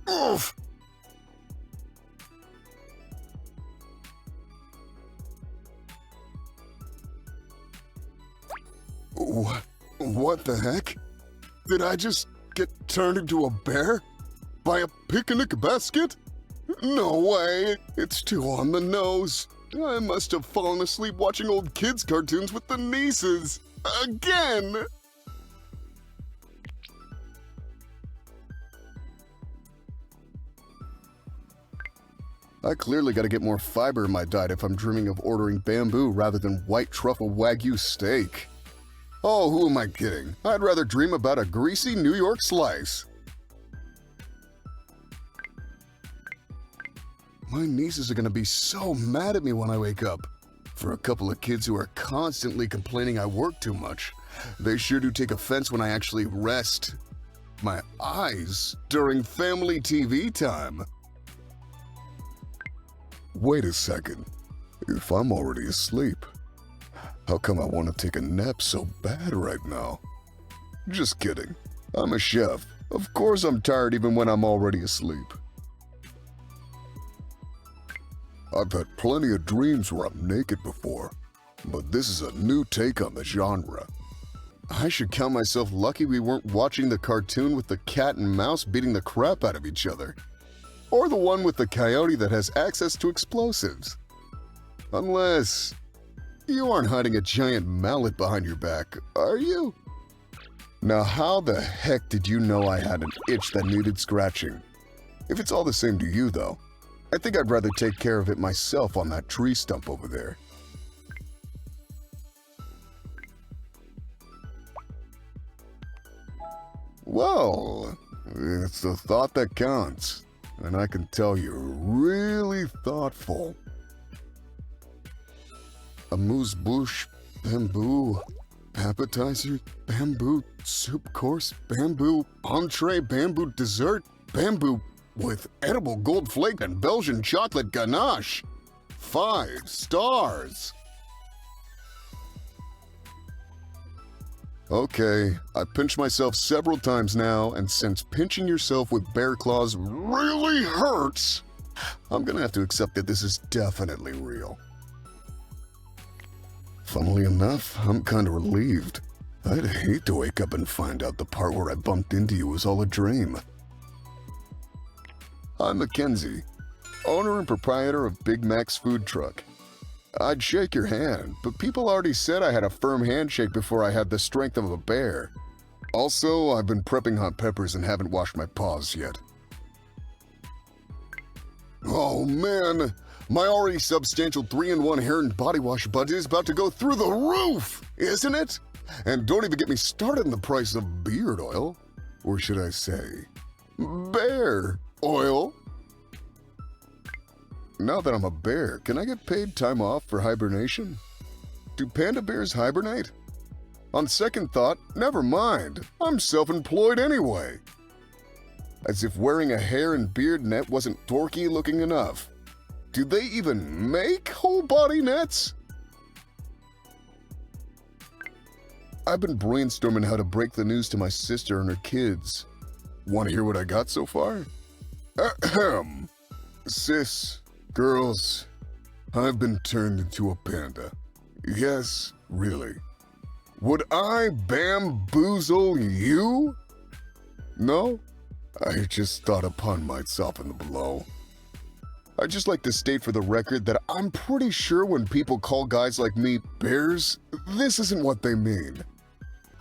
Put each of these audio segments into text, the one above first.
Oof! What the heck? Did I just get turned into a bear? By a picnic basket? No way! It's too on the nose. I must have fallen asleep watching old kids' cartoons with the nieces. Again! I clearly gotta get more fiber in my diet if I'm dreaming of ordering bamboo rather than white truffle Wagyu steak. Oh, who am I kidding? I'd rather dream about a greasy New York slice. My nieces are gonna be so mad at me when I wake up. For a couple of kids who are constantly complaining I work too much, they sure do take offense when I actually rest my eyes during family TV time. Wait a second. If I'm already asleep, how come I want to take a nap so bad right now? Just kidding. I'm a chef. Of course I'm tired even when I'm already asleep. I've had plenty of dreams where I'm naked before, but this is a new take on the genre. I should count myself lucky we weren't watching the cartoon with the cat and mouse beating the crap out of each other. Or the one with the coyote that has access to explosives. Unless you aren't hiding a giant mallet behind your back, are you? Now how the heck did you know I had an itch that needed scratching? If it's all the same to you though, I think I'd rather take care of it myself on that tree stump over there. Well, it's the thought that counts. And I can tell you're really thoughtful. Amuse-bouche, bamboo, appetizer, bamboo, soup course, bamboo, entree, bamboo dessert, bamboo with edible gold flake and Belgian chocolate ganache. 5 stars. Okay, I pinched myself several times now, and since pinching yourself with bear claws really hurts, I'm gonna have to accept that this is definitely real. Funnily enough, I'm kinda relieved. I'd hate to wake up and find out the part where I bumped into you was all a dream. I'm Mackenzie, owner and proprietor of Big Mac's food truck. I'd shake your hand, but people already said I had a firm handshake before I had the strength of a bear. Also, I've been prepping hot peppers and haven't washed my paws yet. Oh man, my already substantial 3-in-1 hair and body wash budget is about to go through the roof, isn't it? And don't even get me started on the price of beard oil. Or should I say, bear oil? Now that I'm a bear, can I get paid time off for hibernation? Do panda bears hibernate? On second thought, never mind. I'm self-employed anyway. As if wearing a hair and beard net wasn't dorky looking enough. Do they even make whole body nets? I've been brainstorming how to break the news to my sister and her kids. Want to hear what I got so far? Ahem. Sis, girls, I've been turned into a panda. Yes, really. Would I bamboozle you? No? I just thought a pun might soften the blow. I'd just like to state for the record that I'm pretty sure when people call guys like me bears, this isn't what they mean.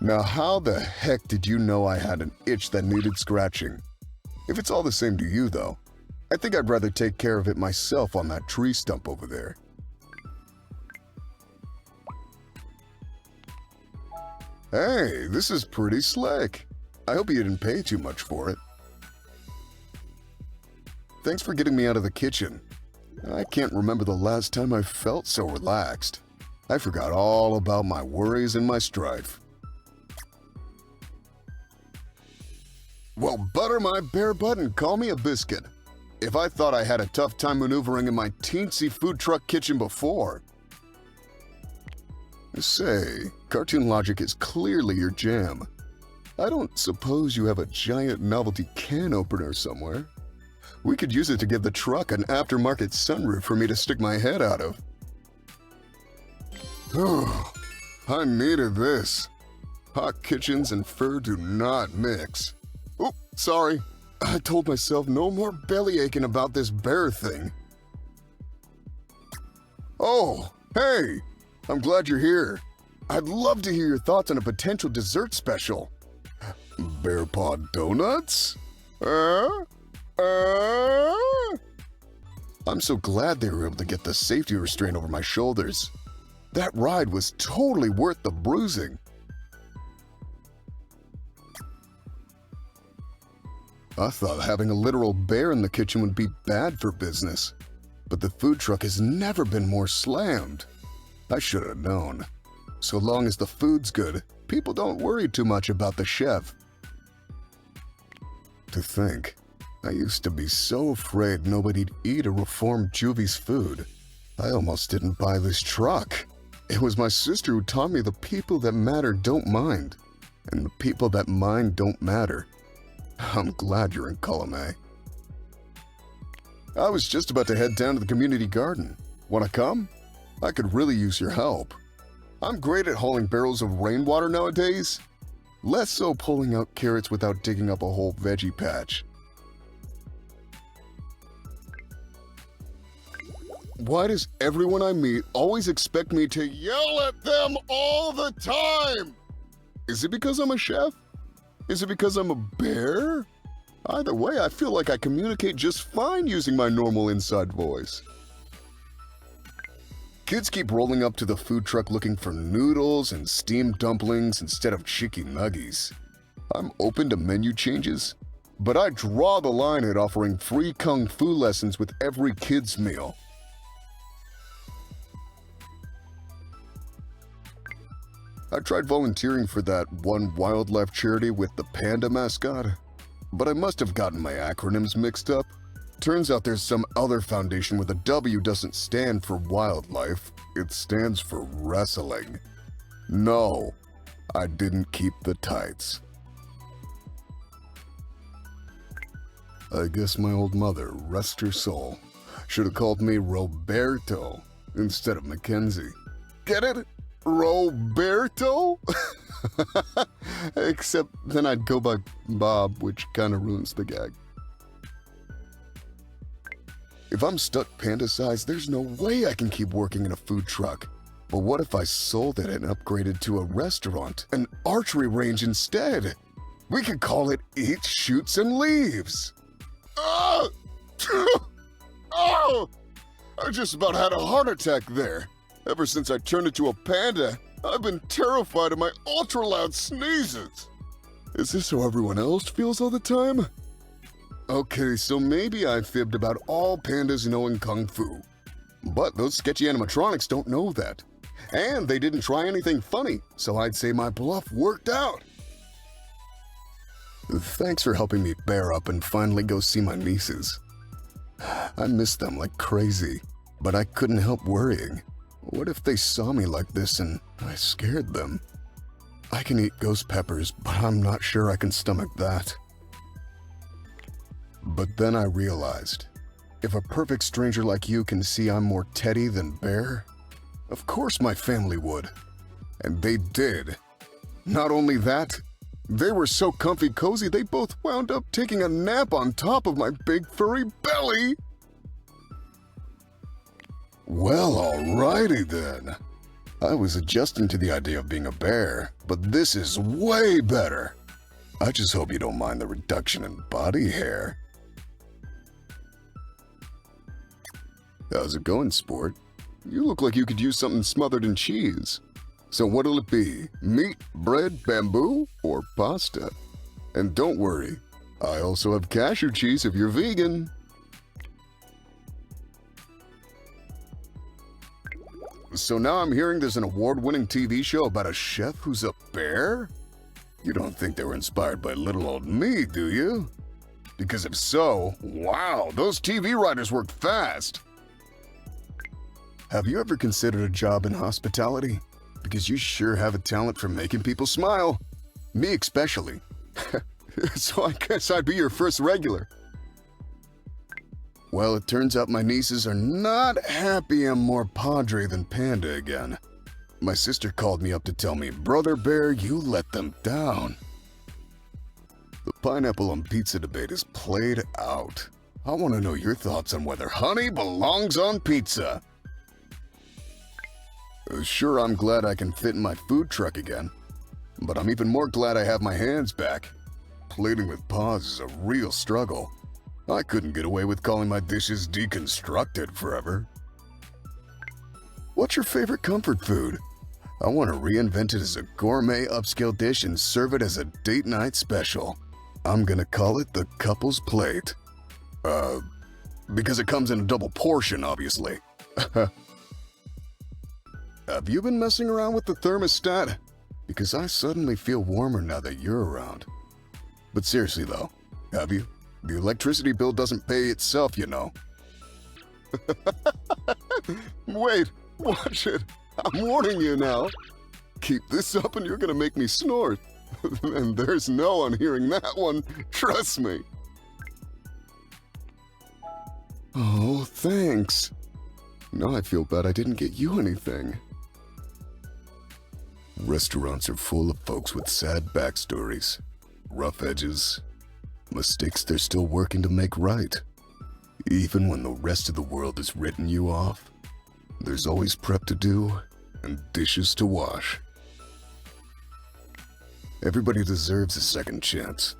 Now how the heck did you know I had an itch that needed scratching? If it's all the same to you though, I think I'd rather take care of it myself on that tree stump over there. Hey, this is pretty slick. I hope you didn't pay too much for it. Thanks for getting me out of the kitchen. I can't remember the last time I felt so relaxed. I forgot all about my worries and my strife. Well, butter my bare butt and call me a biscuit. If I thought I had a tough time maneuvering in my teensy food truck kitchen before. Say, cartoon logic is clearly your jam. I don't suppose you have a giant novelty can opener somewhere? We could use it to give the truck an aftermarket sunroof for me to stick my head out of. Oh, I needed this. Hot kitchens and fur do not mix. Oh, sorry. I told myself no more belly aching about this bear thing. Oh, hey! I'm glad you're here. I'd love to hear your thoughts on a potential dessert special. Bear paw donuts? I'm so glad they were able to get the safety restraint over my shoulders. That ride was totally worth the bruising. I thought having a literal bear in the kitchen would be bad for business, but the food truck has never been more slammed. I should have known. So long as the food's good, people don't worry too much about the chef. To think, I used to be so afraid nobody'd eat or reform Juvie's food. I almost didn't buy this truck. It was my sister who taught me the people that matter don't mind, and the people that mind don't matter. I'm glad you're in column A. I was just about to head down to the community garden. Wanna come? I could really use your help. I'm great at hauling barrels of rainwater nowadays. Less so pulling out carrots without digging up a whole veggie patch. Why does everyone I meet always expect me to yell at them all the time? Is it because I'm a chef? Is it because I'm a bear? Either way, I feel like I communicate just fine using my normal inside voice. Kids keep rolling up to the food truck looking for noodles and steamed dumplings instead of chicken nuggies. I'm open to menu changes, but I draw the line at offering free kung fu lessons with every kid's meal. I tried volunteering for that one wildlife charity with the Panda mascot, but I must have gotten my acronyms mixed up. Turns out there's some other foundation where the W doesn't stand for wildlife, it stands for wrestling. No, I didn't keep the tights. I guess my old mother, rest her soul, should have called me Roberto instead of Mackenzie. Get it? Roberto? Except then I'd go by Bob, which kinda ruins the gag. If I'm stuck panda size, there's no way I can keep working in a food truck. But what if I sold it and upgraded to a restaurant, an archery range instead? We could call it Eats, Shoots, and Leaves. Oh! Oh! I just about had a heart attack there. Ever since I turned into a panda, I've been terrified of my ultra-loud sneezes. Is this how everyone else feels all the time? Okay, so maybe I fibbed about all pandas knowing kung fu. But those sketchy animatronics don't know that. And they didn't try anything funny, so I'd say my bluff worked out. Thanks for helping me bear up and finally go see my nieces. I miss them like crazy, but I couldn't help worrying. What if they saw me like this and I scared them? I can eat ghost peppers, but I'm not sure I can stomach that. But then I realized, if a perfect stranger like you can see I'm more Teddy than Bear, of course my family would. And they did. Not only that, they were so comfy cozy they both wound up taking a nap on top of my big furry belly. Well, alrighty then. I was adjusting to the idea of being a bear, but this is way better. I just hope you don't mind the reduction in body hair. How's it going, sport? You look like you could use something smothered in cheese. So what'll it be? Meat, bread, bamboo, or pasta? And don't worry, I also have cashew cheese if you're vegan. So now I'm hearing there's an award-winning TV show about a chef who's a bear? You don't think they were inspired by little old me, do you? Because if so, wow, those TV writers work fast. Have you ever considered a job in hospitality? Because you sure have a talent for making people smile. Me especially. So I guess I'd be your first regular. Well, it turns out my nieces are not happy I'm more padre than Panda again. My sister called me up to tell me, "Brother Bear, you let them down." The pineapple on pizza debate is played out. I want to know your thoughts on whether honey belongs on pizza. Sure, I'm glad I can fit in my food truck again, but I'm even more glad I have my hands back. Plating with paws is a real struggle. I couldn't get away with calling my dishes deconstructed forever. What's your favorite comfort food? I want to reinvent it as a gourmet upscale dish and serve it as a date night special. I'm gonna call it the couple's plate. Because it comes in a double portion, obviously. Have you been messing around with the thermostat? Because I suddenly feel warmer now that you're around. But seriously though, have you? The electricity bill doesn't pay itself, you know. Wait, watch it. I'm warning you now. Keep this up and you're gonna make me snort. And there's no one hearing that one, trust me. Oh, thanks. Now I feel bad I didn't get you anything. Restaurants are full of folks with sad backstories, rough edges, mistakes they're still working to make right. Even when the rest of the world has written you off, there's always prep to do and dishes to wash. Everybody deserves a second chance,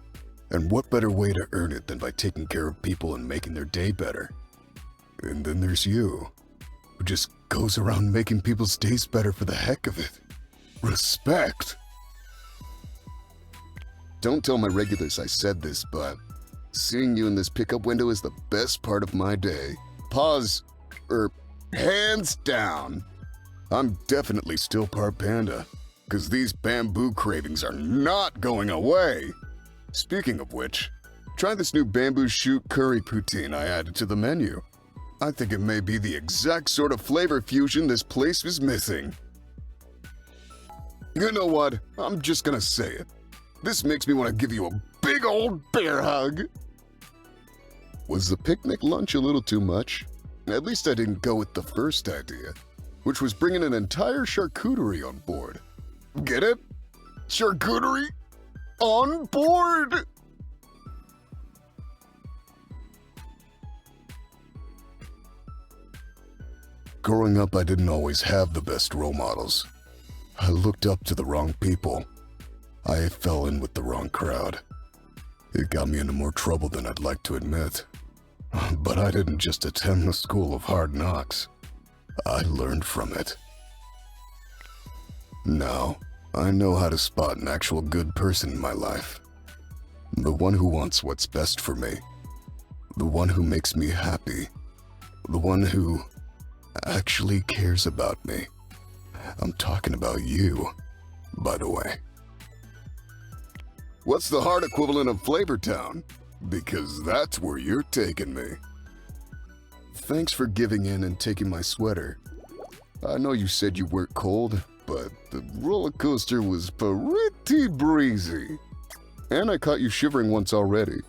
and what better way to earn it than by taking care of people and making their day better? And then there's you, who just goes around making people's days better for the heck of it. Respect! Don't tell my regulars I said this, but seeing you in this pickup window is the best part of my day. Pause. Hands down. I'm definitely still part Panda, because these bamboo cravings are not going away. Speaking of which, try this new bamboo shoot curry poutine I added to the menu. I think it may be the exact sort of flavor fusion this place is missing. You know what? I'm just gonna say it. This makes me want to give you a big old bear hug. Was the picnic lunch a little too much? At least I didn't go with the first idea, which was bringing an entire charcuterie on board. Get it? Charcuterie on board! Growing up, I didn't always have the best role models. I looked up to the wrong people. I fell in with the wrong crowd. It got me into more trouble than I'd like to admit. But I didn't just attend the school of hard knocks. I learned from it. Now, I know how to spot an actual good person in my life. The one who wants what's best for me. The one who makes me happy. The one who actually cares about me. I'm talking about you, by the way. What's the hard equivalent of Flavor Town? Because that's where you're taking me. Thanks for giving in and taking my sweater. I know you said you weren't cold, but the roller coaster was pretty breezy. And I caught you shivering once already.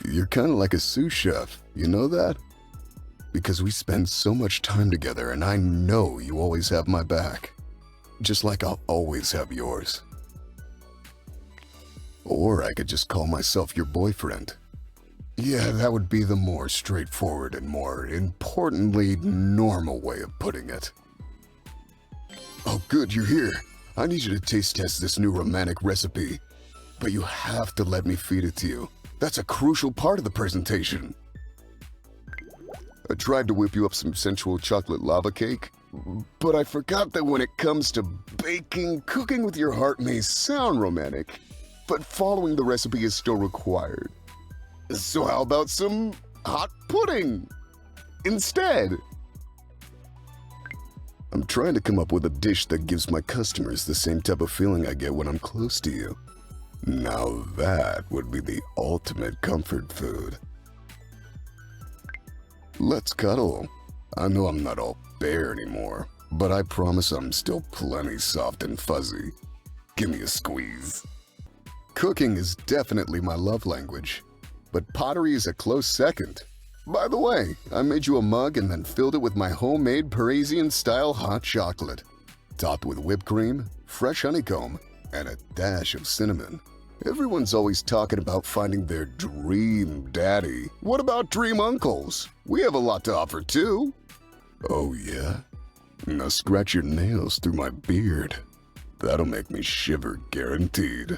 You're kind of like a sous chef, you know that? Because we spend so much time together and I know you always have my back. Just like I'll always have yours. Or I could just call myself your boyfriend. Yeah, that would be the more straightforward and more importantly normal way of putting it. Oh good, you're here. I need you to taste test this new romantic recipe. But you have to let me feed it to you. That's a crucial part of the presentation. I tried to whip you up some sensual chocolate lava cake, but I forgot that when it comes to baking, cooking with your heart may sound romantic, but following the recipe is still required. So how about some hot pudding instead? I'm trying to come up with a dish that gives my customers the same type of feeling I get when I'm close to you. Now that would be the ultimate comfort food. Let's cuddle. I know I'm not all bare anymore, but I promise I'm still plenty soft and fuzzy. Give me a squeeze. Cooking is definitely my love language. but pottery is a close second. By the way, I made you a mug and then filled it with my homemade Parisian-style hot chocolate, topped with whipped cream, fresh honeycomb, and a dash of cinnamon. Everyone's always talking about finding their dream daddy. What about dream uncles? We have a lot to offer too. Oh yeah? Now scratch your nails through my beard. That'll make me shiver guaranteed.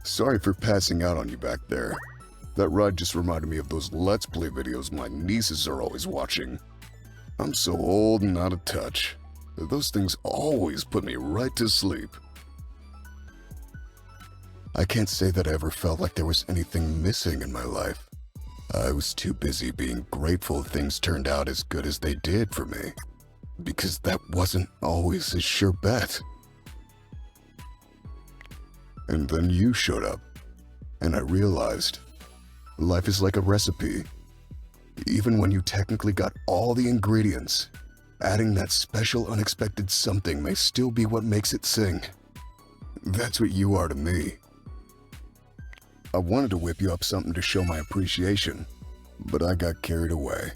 Sorry for passing out on you back there. That ride just reminded me of those Let's Play videos my nieces are always watching. I'm so old and out of touch. Those things always put me right to sleep. I can't say that I ever felt like there was anything missing in my life. I was too busy being grateful things turned out as good as they did for me. Because that wasn't always a sure bet. And then you showed up, and I realized life is like a recipe. Even when you technically got all the ingredients, adding that special unexpected something may still be what makes it sing. That's what you are to me. I wanted to whip you up something to show my appreciation, but I got carried away.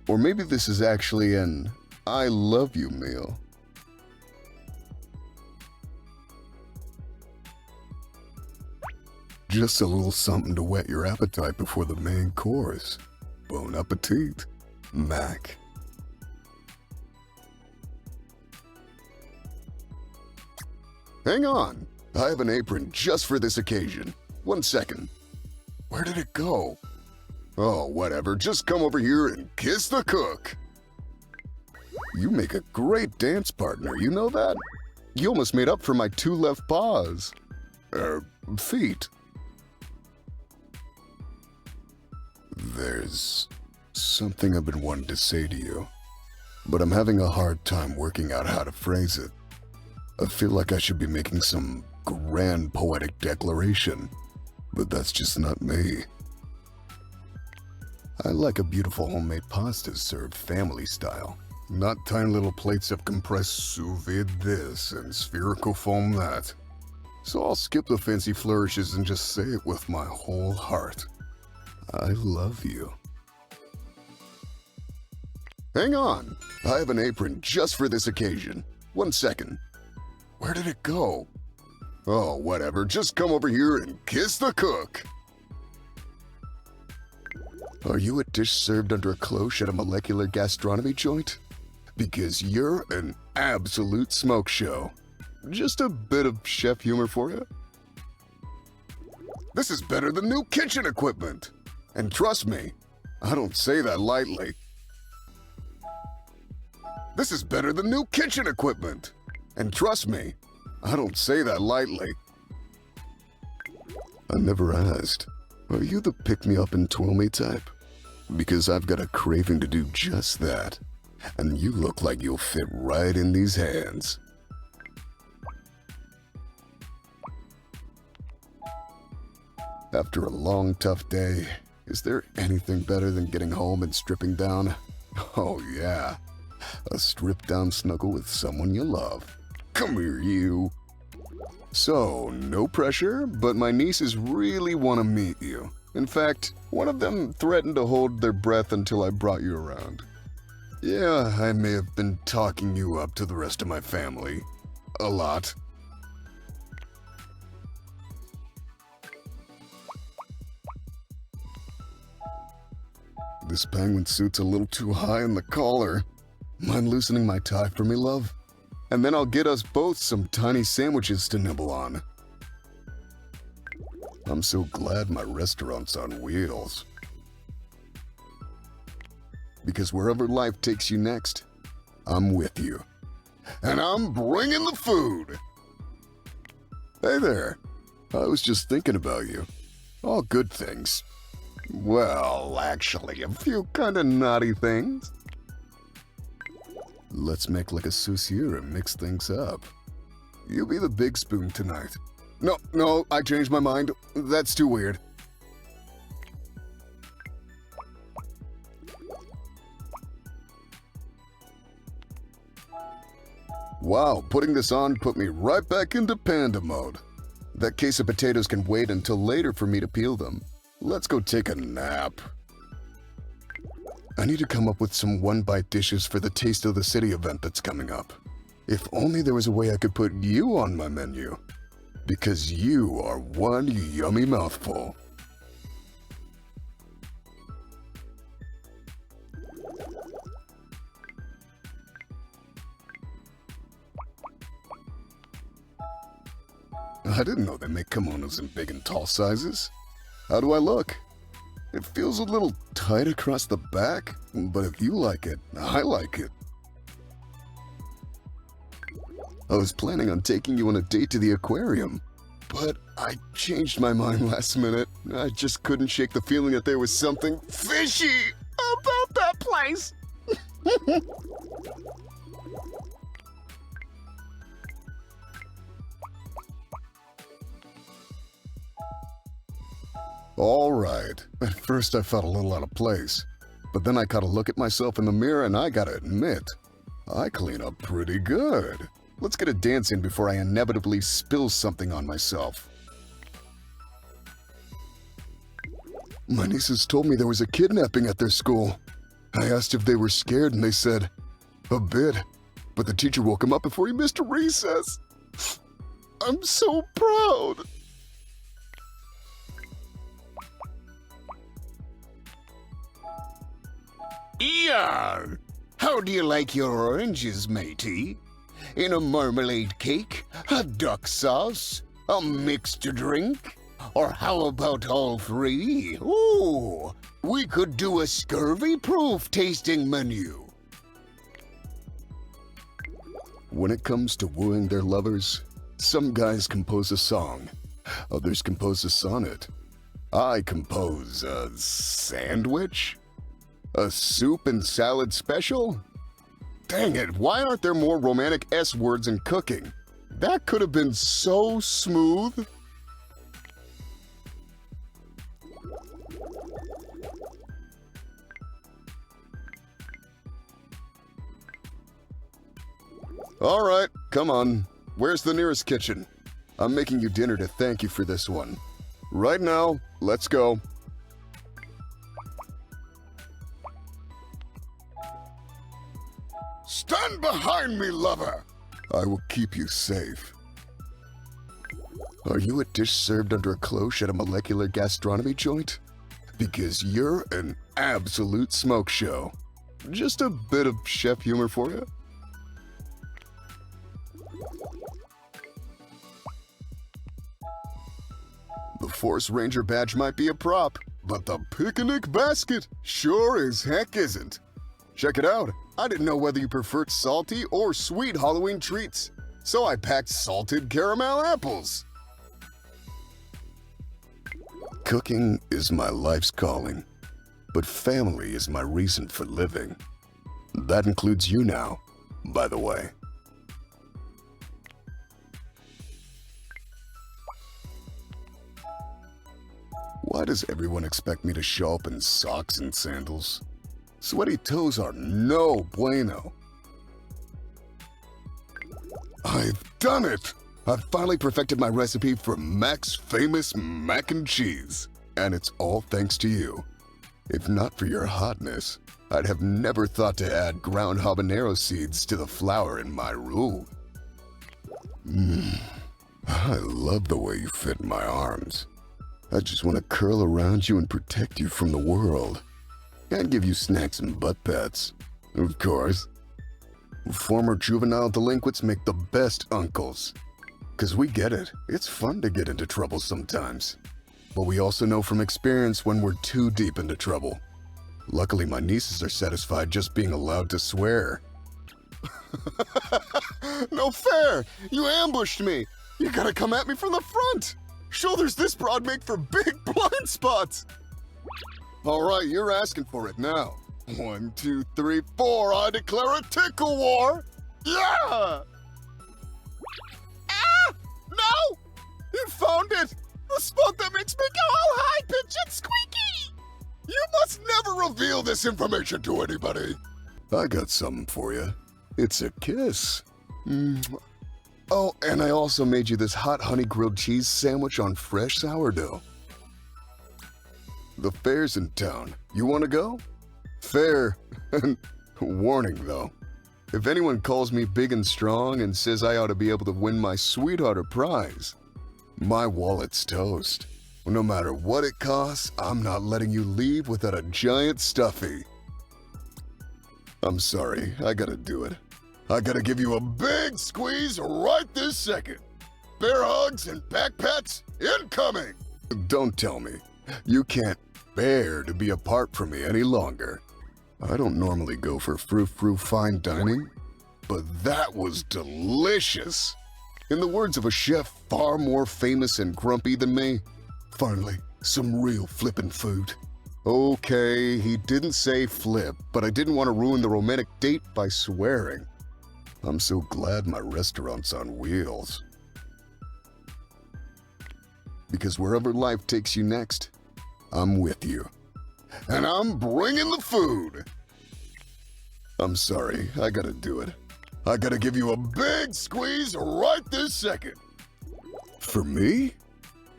Or maybe this is actually an I love you meal. Just a little something to whet your appetite before the main course. Bon appetit, Mac. Hang on, I have an apron just for this occasion. 1 second. Where did it go? Oh, whatever, just come over here and kiss the cook. You make a great dance partner, you know that? You almost made up for my 2 left paws. Feet. There's something I've been wanting to say to you, but I'm having a hard time working out how to phrase it. I feel like I should be making some grand poetic declaration, but that's just not me. I like a beautiful homemade pasta served family style, not tiny little plates of compressed sous vide this and spherical foam that. So I'll skip the fancy flourishes and just say it with my whole heart. I love you. Hang on, I have an apron just for this occasion. 1 second. Where did it go? Oh, whatever, just come over here and kiss the cook. Are you a dish served under a cloche at a molecular gastronomy joint? Because you're an absolute smoke show. Just a bit of chef humor for you. This is better than new kitchen equipment. And trust me, I don't say that lightly. This is better than new kitchen equipment. And trust me, I don't say that lightly. I never asked, are you the pick-me-up and twirl-me type? Because I've got a craving to do just that. And you look like you'll fit right in these hands. After a long, tough day, is there anything better than getting home and stripping down? Oh yeah, a stripped-down snuggle with someone you love. Come here, you. So, no pressure, but my nieces really want to meet you. In fact, one of them threatened to hold their breath until I brought you around. Yeah, I may have been talking you up to the rest of my family. A lot. This penguin suit's a little too high in the collar. Mind loosening my tie for me, love? And then I'll get us both some tiny sandwiches to nibble on. I'm so glad my restaurant's on wheels. Because wherever life takes you next, I'm with you. And I'm bringing the food! Hey there, I was just thinking about you. All good things. Well, actually, a few kinda naughty things. Let's make like a soucier and mix things up. You be the big spoon tonight. No, I changed my mind. That's too weird. Wow, putting this on put me right back into panda mode. That case of potatoes can wait until later for me to peel them. Let's go take a nap. I need to come up with some one-bite dishes for the Taste of the City event that's coming up. If only there was a way I could put you on my menu. Because you are one yummy mouthful. I didn't know they make kimonos in big and tall sizes. How do I look? It feels a little tight across the back, but if you like it, I like it. I was planning on taking you on a date to the aquarium, but I changed my mind last minute. I just couldn't shake the feeling that there was something fishy about that place. All right. At first I felt a little out of place, but then I caught a look at myself in the mirror and I gotta admit, I clean up pretty good. Let's get a dance in before I inevitably spill something on myself. My nieces told me there was a kidnapping at their school. I asked if they were scared and they said, a bit, but the teacher woke him up before he missed a recess. I'm so proud. Yar! How do you like your oranges, matey? In a marmalade cake, a duck sauce, a mixed drink? Or how about all three? Ooh, we could do a scurvy-proof tasting menu. When it comes to wooing their lovers, some guys compose a song, others compose a sonnet. I compose a sandwich? A soup and salad special? Dang it, why aren't there more romantic S words in cooking? That could have been so smooth. All right, come on. Where's the nearest kitchen? I'm making you dinner to thank you for this one. Right now, let's go. Stand behind me, lover! I will keep you safe. Are you a dish served under a cloche at a molecular gastronomy joint? Because you're an absolute smoke show. Just a bit of chef humor for you. The Force Ranger badge might be a prop, but the picnic basket sure as heck isn't. Check it out. I didn't know whether you preferred salty or sweet Halloween treats, so I packed salted caramel apples. Cooking is my life's calling, but family is my reason for living. That includes you now, by the way. Why does everyone expect me to show up in socks and sandals? Sweaty toes are no bueno. I've done it! I've finally perfected my recipe for Mac's famous mac and cheese. And it's all thanks to you. If not for your hotness, I'd have never thought to add ground habanero seeds to the flour in my roux. I love the way you fit in my arms. I just want to curl around you and protect you from the world. And give you snacks and butt pats. Of course. Former juvenile delinquents make the best uncles. 'Cause we get it. It's fun to get into trouble sometimes. But we also know from experience when we're too deep into trouble. Luckily, my nieces are satisfied just being allowed to swear. No fair! You ambushed me! You gotta come at me from the front! Shoulders this broad make for big blind spots! All right, you're asking for it now. 1, 2, 3, 4, I declare a tickle war! Yeah! Ah! No! You found it! The spot that makes me go all high-pitched and squeaky! You must never reveal this information to anybody! I got something for you. It's a kiss. Oh, and I also made you this hot honey grilled cheese sandwich on fresh sourdough. The fair's in town. You want to go? Fair. Warning, though. If anyone calls me big and strong and says I ought to be able to win my sweetheart a prize, my wallet's toast. No matter what it costs, I'm not letting you leave without a giant stuffy. I'm sorry, I gotta do it. I gotta give you a big squeeze right this second. Bear hugs and back pats incoming. Don't tell me. You can't bear to be apart from me any longer. I don't normally go for frou-frou fine dining, but that was delicious. In the words of a chef far more famous and grumpy than me, finally, some real flippin' food. Okay, he didn't say flip, but I didn't want to ruin the romantic date by swearing. I'm so glad my restaurant's on wheels. Because wherever life takes you next, I'm with you. And I'm bringing the food. I'm sorry, I gotta do it. I gotta give you a big squeeze right this second. For me?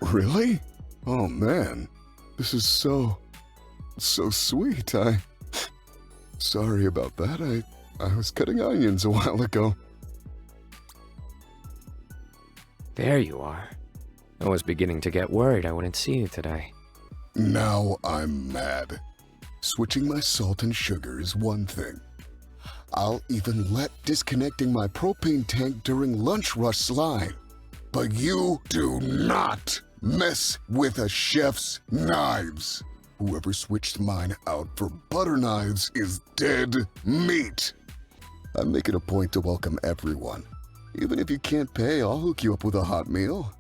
Really? Oh man, this is so sweet. Sorry about that. I was cutting onions a while ago. There you are. I was beginning to get worried I wouldn't see you today. Now I'm mad. Switching my salt and sugar is one thing. I'll even let disconnecting my propane tank during lunch rush slide. But you do not mess with a chef's knives. Whoever switched mine out for butter knives is dead meat. I make it a point to welcome everyone. Even if you can't pay, I'll hook you up with a hot meal.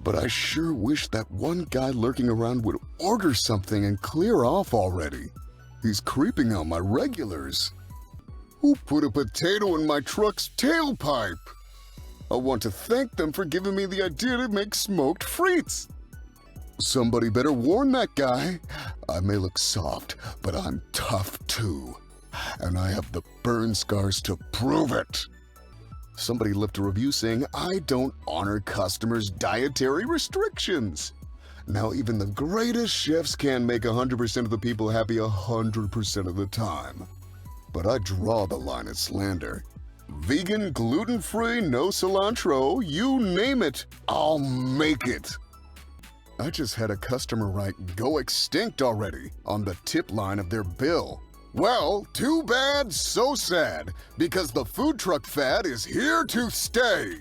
But I sure wish that one guy lurking around would order something and clear off already. He's creeping out my regulars. Who put a potato in my truck's tailpipe? I want to thank them for giving me the idea to make smoked frites. Somebody better warn that guy. I may look soft, but I'm tough too. And I have the burn scars to prove it. Somebody left a review saying I don't honor customers' dietary restrictions. Now even the greatest chefs can't make 100% of the people happy 100% of the time. But I draw the line at slander. Vegan, gluten-free, no cilantro, you name it, I'll make it. I just had a customer write "go extinct already" on the tip line of their bill. Well, too bad, so sad, because the food truck fad is here to stay.